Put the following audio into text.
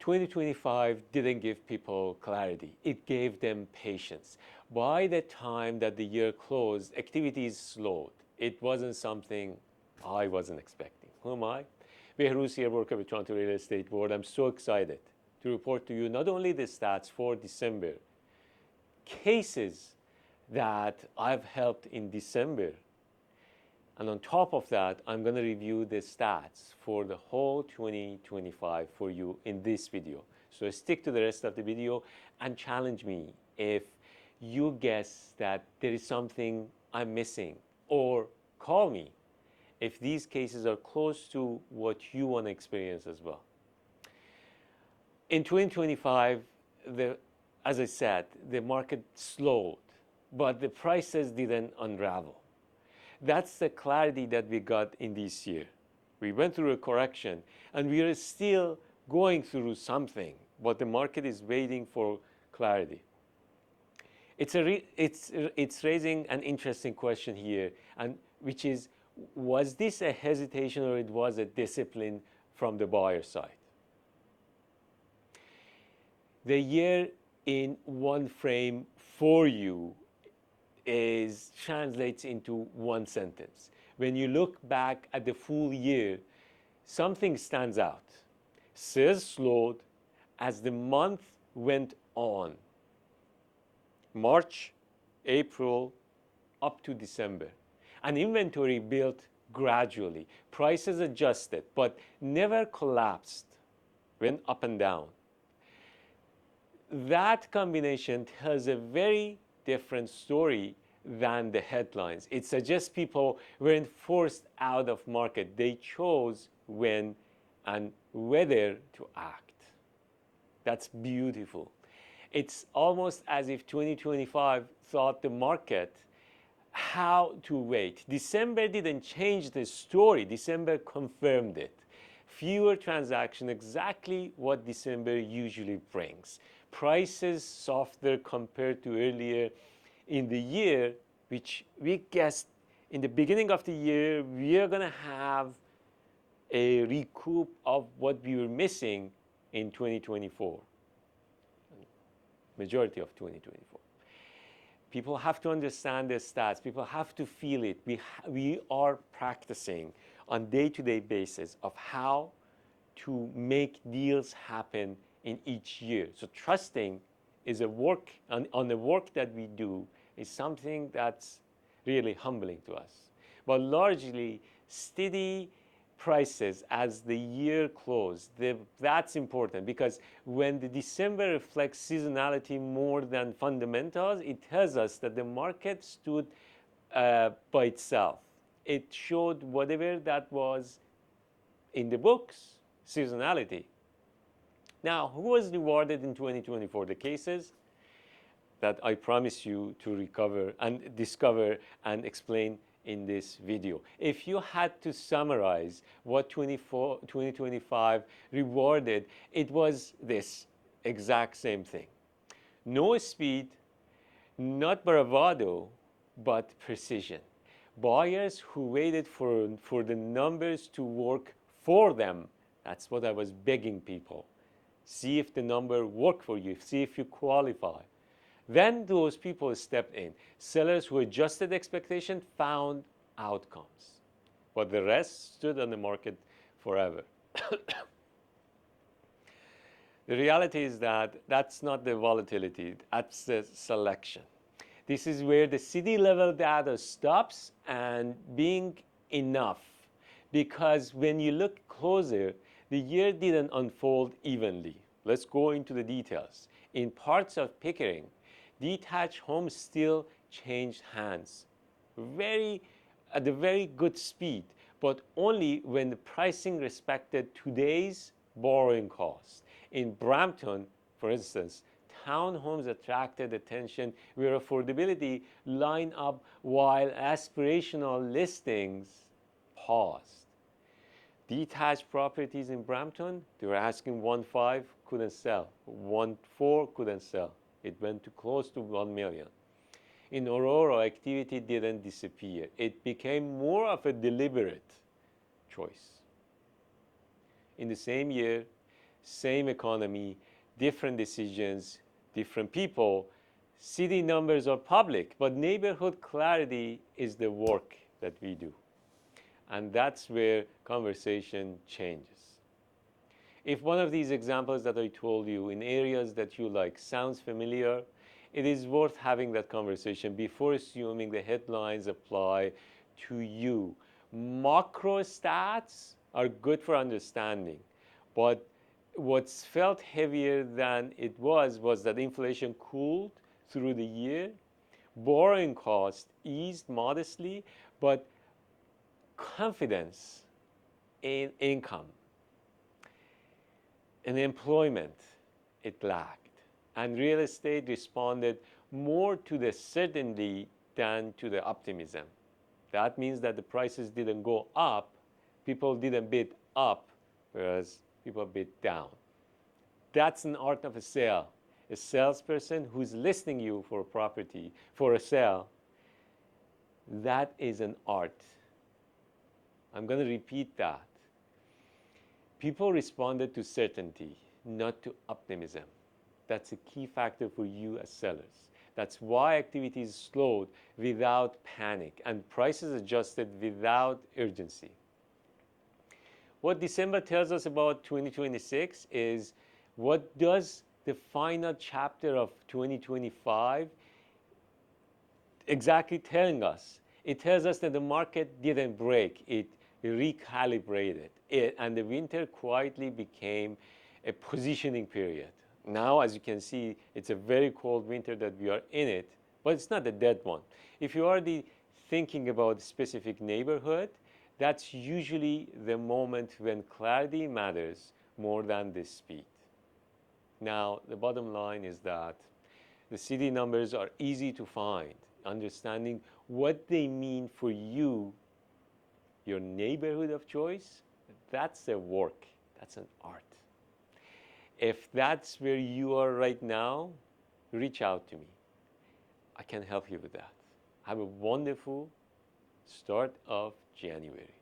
2025 didn't give people clarity. It gave them patience. By the time that the year closed, activities slowed. It wasn't something I wasn't expecting. Who am I? Behaviour here, worker with Toronto Real Estate Board. I'm so excited to report to you not only the stats for December, cases that I've helped in December, and on top of that, I'm going to review the stats for the whole 2025 for you in this video. So stick to the rest of the video and challenge me if you guess that there is something I'm missing, or call me if these cases are close to what you want to experience as well. In 2025, as I said, the market slowed, but the prices didn't unravel. That's the clarity that we got in this year. We went through a correction, and we are still going through something, but the market is waiting for clarity. It's raising an interesting question here, and which is, was this a hesitation or it was a discipline from the buyer side? The year in one frame for you translates into one sentence. When you look back at the full year, something stands out. Sales slowed as the month went on. March, April, up to December. And inventory built gradually. Prices adjusted, but never collapsed, went up and down. That combination tells a very different story than the headlines. It suggests people weren't forced out of market. They chose when and whether to act. That's beautiful. It's almost as if 2025 taught the market how to wait. December didn't change the story. December confirmed it. Fewer transactions, exactly what December usually brings. Prices softer compared to earlier in the year, which we guessed in the beginning of the year we are going to have a recoup of what we were missing in 2024, majority of 2024. People have to understand the stats. People have to feel it. We are practicing on day-to-day basis of how to make deals happen in each year. So trusting is a work, on the work that we do is something that's really humbling to us. But largely, steady prices as the year closed, that's important, because when the December reflects seasonality more than fundamentals, it tells us that the market stood by itself. It showed whatever that was in the books, seasonality. Now, who was rewarded in 2024? The cases that I promise you to recover and discover and explain in this video. If you had to summarize what 2025 rewarded, it was this exact same thing. No speed, not bravado, but precision. Buyers who waited for the numbers to work for them. That's what I was begging people. See if the number worked for you, see if you qualify. Then those people stepped in. Sellers who adjusted expectation found outcomes, but the rest stood on the market forever. The reality is that that's not the volatility, that's the selection. This is where the city level data stops and being enough, because when you look closer, the year didn't unfold evenly. Let's go into the details. In parts of Pickering, detached homes still changed hands at a very good speed, but only when the pricing respected today's borrowing costs. In Brampton, for instance, townhomes attracted attention where affordability lined up while aspirational listings paused. Detached properties in Brampton, they were asking 1.5, couldn't sell. 1.4 couldn't sell. It went to close to 1 million. In Aurora, activity didn't disappear. It became more of a deliberate choice. In the same year, same economy, different decisions, different people. City numbers are public, but neighborhood clarity is the work that we do. And that's where conversation changes. If one of these examples that I told you in areas that you like sounds familiar, it is worth having that conversation before assuming the headlines apply to you. Macro stats are good for understanding, but what's felt heavier than it was that inflation cooled through the year, borrowing costs eased modestly, but confidence in income and employment, it lagged. And real estate responded more to the certainty than to the optimism. That means that the prices didn't go up, people didn't bid up, whereas people bid down. That's an art of a sale. A salesperson who's listening you for a property, for a sale, that is an art. I'm going to repeat that. People responded to certainty, not to optimism. That's a key factor for you as sellers. That's why activities slowed without panic and prices adjusted without urgency. What December tells us about 2026 is what does the final chapter of 2025 exactly telling us? It tells us that the market didn't break, it recalibrated. And the winter quietly became a positioning period. Now, as you can see, it's a very cold winter that we are in it, but it's not a dead one. If you're already thinking about a specific neighborhood, that's usually the moment when clarity matters more than the speed. Now, the bottom line is that the city numbers are easy to find. Understanding what they mean for you, your neighborhood of choice, that's a work, that's an art. If that's where you are right now, reach out to me. I can help you with that. Have a wonderful start of January.